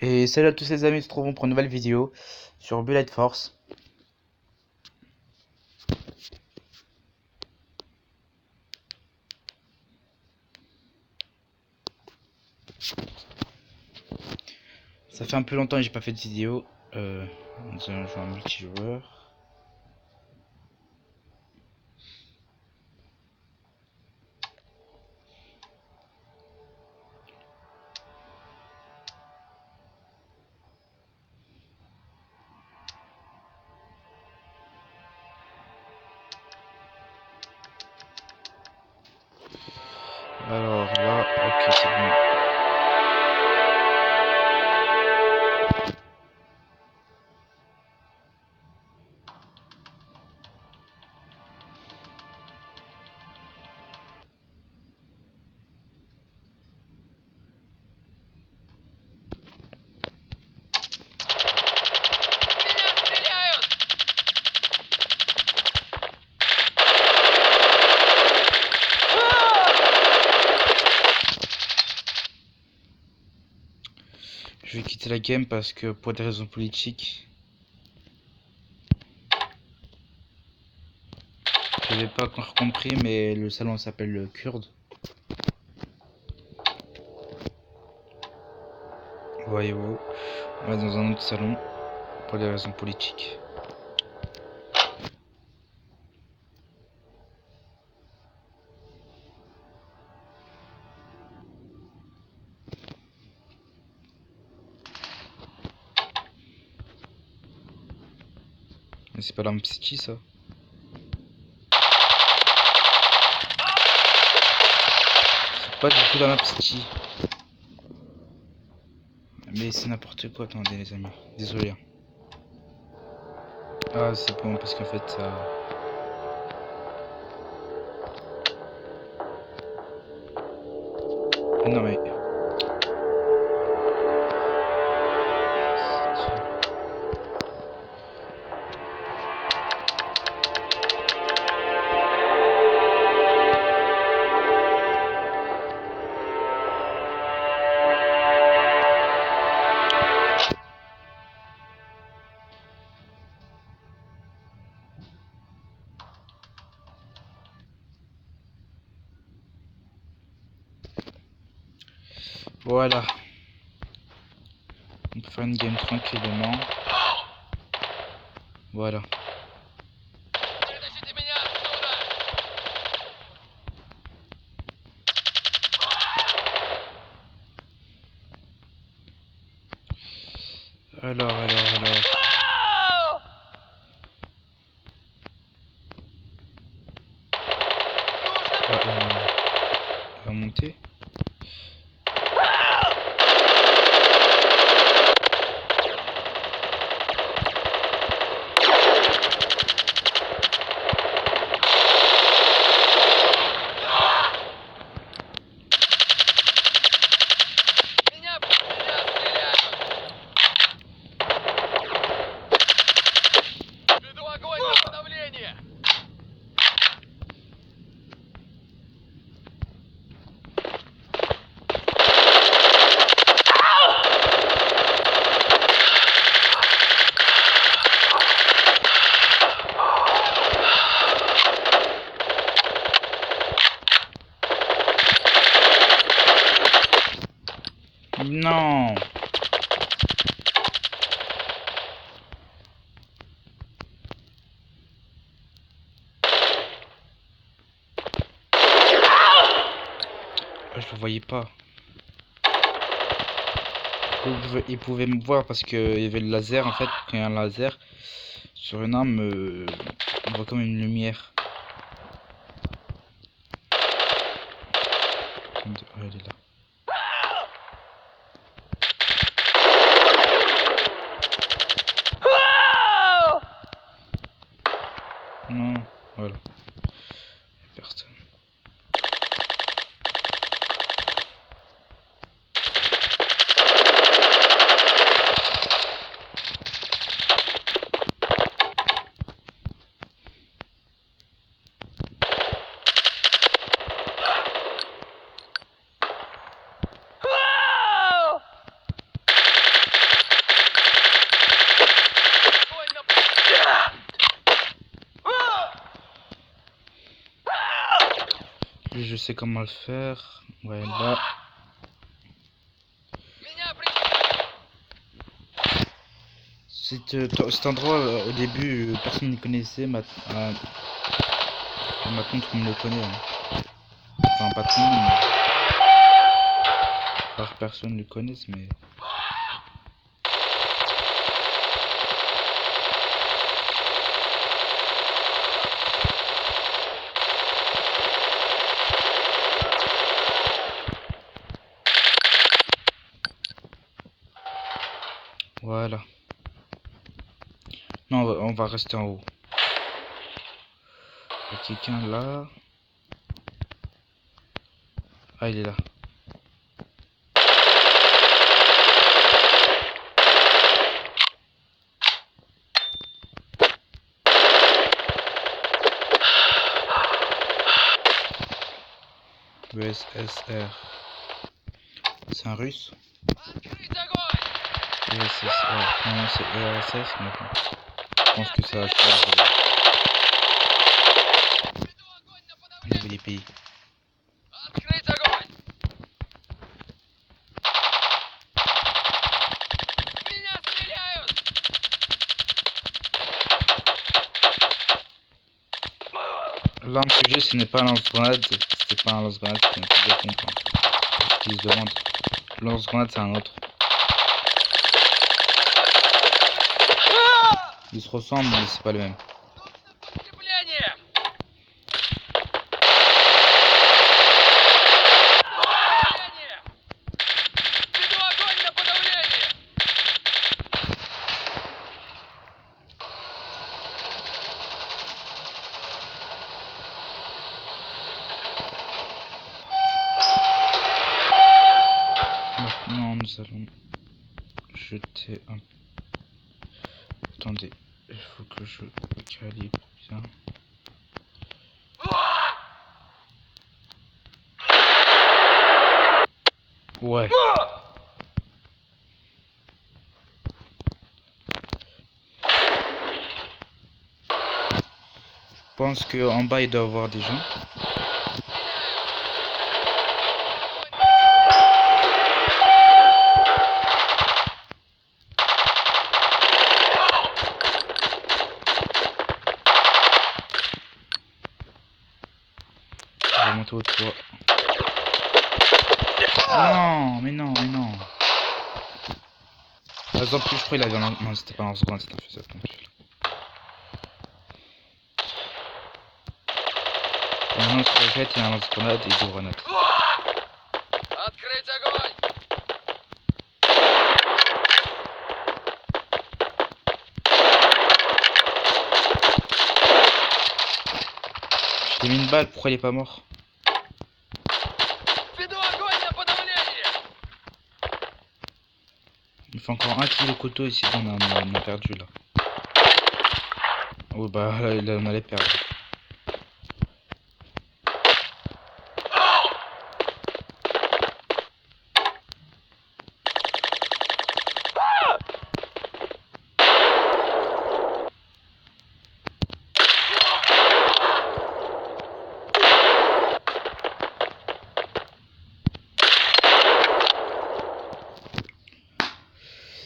Et salut à tous les amis, nous se retrouvons pour une nouvelle vidéo sur Bullet Force. Ça fait un peu longtemps que j'ai pas fait de vidéo. Nous allons jouer en multijoueur. Alors là, ok, c'est bon. Je vais quitter la game parce que pour des raisons politiques, je n'avais pas encore compris, mais le salon s'appelle le Kurde. Voyez-vous, on va dans un autre salon pour des raisons politiques. Mais c'est pas l'arme Psychi ça. C'est pas du tout la map Psychi. Mais c'est n'importe quoi, attendez les amis. Désolé. Ah c'est bon parce qu'en fait ça... Non mais... Voilà. On peut faire une game tranquillement. Voilà. Alors. On va monter. Non. Je le voyais pas. Il pouvait me voir parce qu'il y avait le laser en fait. Quand il y a un laser sur une arme, on voit comme une lumière. Elle est là. Non, voilà. Personne. je sais comment le faire. Ouais, là. Cet endroit, au début, personne n'y connaissait. Maintenant, tout le monde le connaît. Hein. Enfin, pas tout le monde, mais rare personne le connaissent, mais. Voilà. Non, on va rester en haut. Il y a quelqu'un là. Ah, il est là. USSR. C'est un russe? USSR. Non, c'est URSS, mais bon. Je pense que ça change les pays. L'arme que j'ai, ce n'est pas un lance-grenade. C'était pas un lance-grenade, c'est un fusil à pompe. Hein. Ce qu'ils se demandent. Le lance-grenade, c'est un autre. Ils se ressemblent, mais c'est pas le même. Maintenant, nous allons jeter un... Attendez, il faut que je calibre bien. Ouais. Je pense qu'en bas, il doit y avoir des gens. Je vais monter au toit. Non, mais non, mais non. Par exemple, je crois qu'il avait un... Non, c'était pas un lance-grenade, c'était un fusil à pompe. Maintenant, ce que il y a un lance-grenade et deux grenades. Je t'ai mis une balle, pourquoi il est pas mort? Il fait encore un kilo de couteau ici, on a perdu là. Oh bah là, on allait perdre.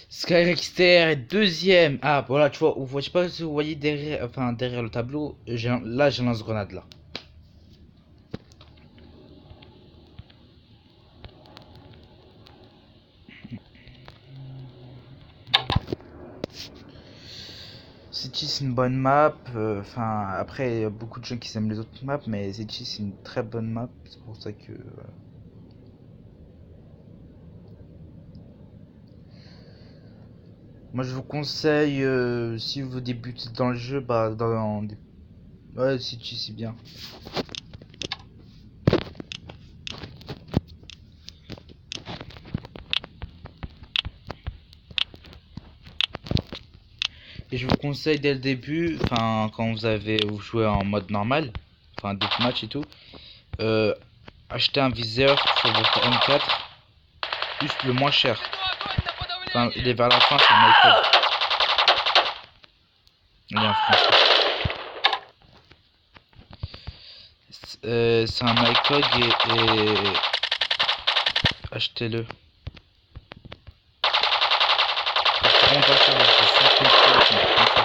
Skyrexter est deuxième. Ah voilà, tu vois, je sais pas si vous voyez derrière, enfin derrière le tableau, là j'ai un lance-grenade là. City c'est une bonne map, enfin après il y a beaucoup de gens qui aiment les autres maps, mais City c'est une très bonne map, c'est pour ça que... Moi je vous conseille, si vous débutez dans le jeu, bah ouais, City c'est bien. Et je vous conseille dès le début, enfin quand vous jouez en mode normal, enfin deathmatch et tout, acheter un viseur sur votre M4, juste le moins cher. Enfin, il est vers la fin, c'est Michael. Il est en français. C'est un MyCog et achetez-le. C'est vraiment pas cher, c'est 5000 balles, un truc comme ça.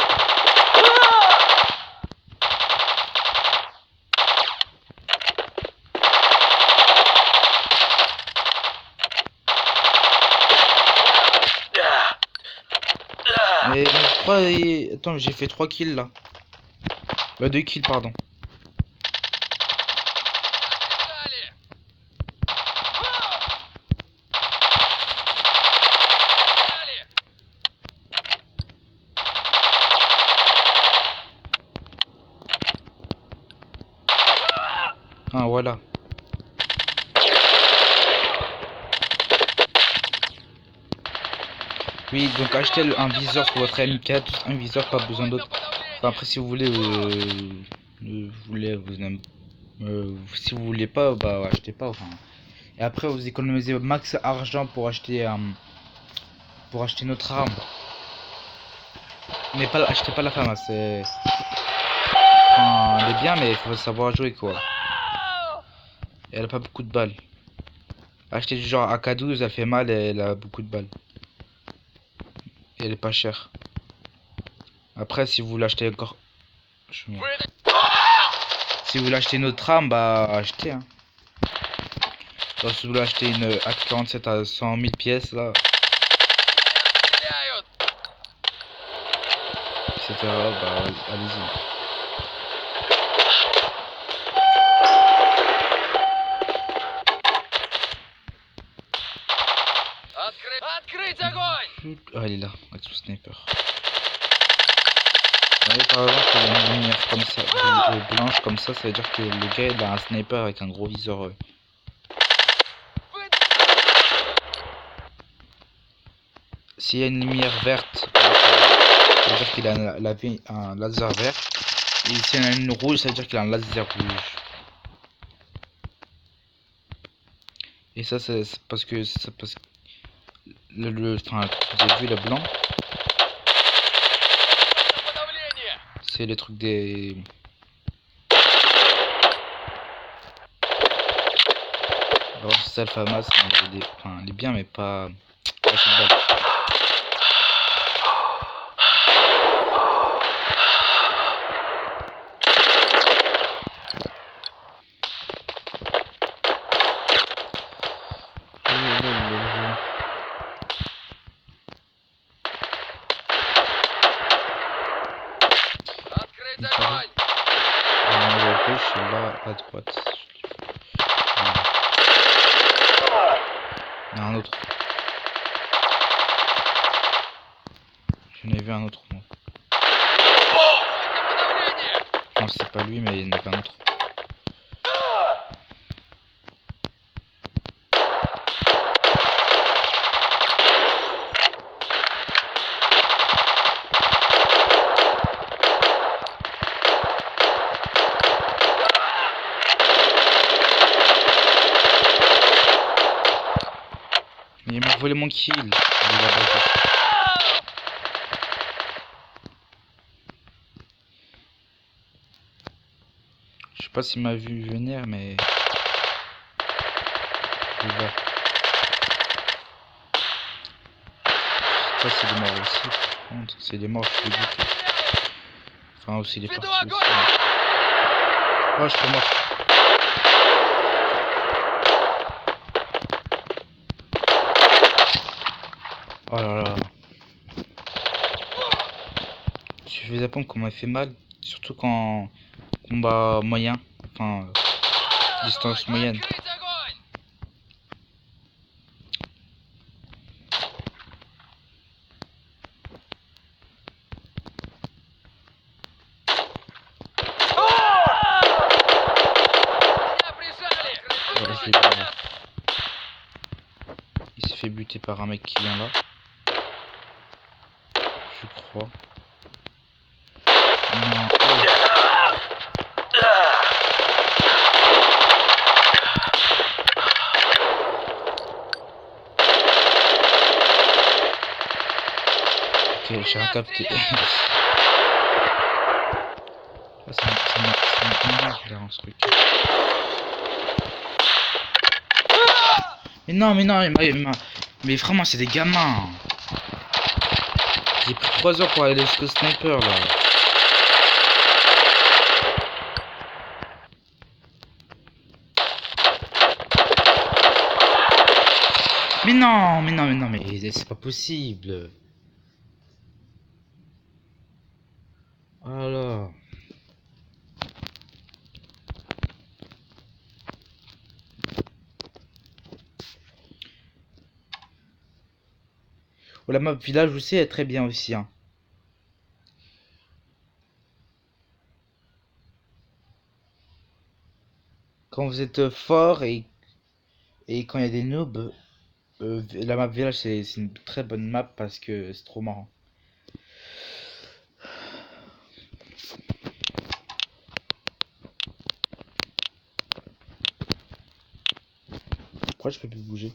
Mais 3 et... Attends, j'ai fait 3 kills là. Bah 2 kills pardon. Ah voilà. Oui, donc achetez un viseur pour votre M4, un viseur, pas besoin d'autre. Enfin, après si vous voulez, si vous voulez pas, bah achetez pas. Enfin. Et après vous économisez au max argent pour acheter notre arme. Mais pas, achetez pas la femme, c'est, enfin, elle est bien, mais il faut savoir jouer quoi. Et elle a pas beaucoup de balles. Acheter du genre AK-12, elle fait mal et elle a beaucoup de balles. Et elle est pas chère. Après, si vous l'achetez encore, si vous l'achetez notre arme, bah achetez. Hein. Alors, si vous voulez acheter une AK-47 à 100 000 pièces là, etc. Bah allez-y. Ah, il est là, avec son sniper. Ouais, par exemple, une lumière comme ça, blanche comme ça veut dire que le gars il a un sniper avec un gros viseur. S'il y a une lumière verte, ça veut dire qu'il a un laser vert. Et s'il y en a une rouge, ça veut dire qu'il a un laser rouge. Et ça, c'est parce que enfin, vous avez vu le blanc, c'est les trucs des. Alors c'est ça le FAMAS, enfin, il est bien mais pas assez de balles. À gauche et là à droite. Il y en a un autre. J'en ai vu un autre moi. Non c'est pas lui mais il y en avait un autre. Mais il m'a volé mon kill. Il est là-bas. Je sais pas s'il m'a vu venir mais il va. Je sais pas s'il est mort aussi. Par contre, s'il est mort, je peux buter. Enfin aussi il est parti aussi. Oh je suis mort. Oh là là. Je fais des pompes qu'on m'a fait mal. Surtout quand combat moyen. Enfin distance moyenne. Ouais, il s'est fait buter par un mec qui vient là. Je crois. Non. Oh. Ok, j'ai rien capté. Ah, c'est une merde là, ce truc. Mais non, mais non, mais vraiment, c'est des gamins. J'ai pris 3 heures pour aller jusqu'au sniper là. Mais non, mais non, mais non, mais c'est pas possible. Alors. Oh, la map village aussi est très bien aussi, hein. Quand vous êtes fort et quand il y a des noobs, la map village c'est une très bonne map parce que c'est trop marrant. Pourquoi je peux plus bouger?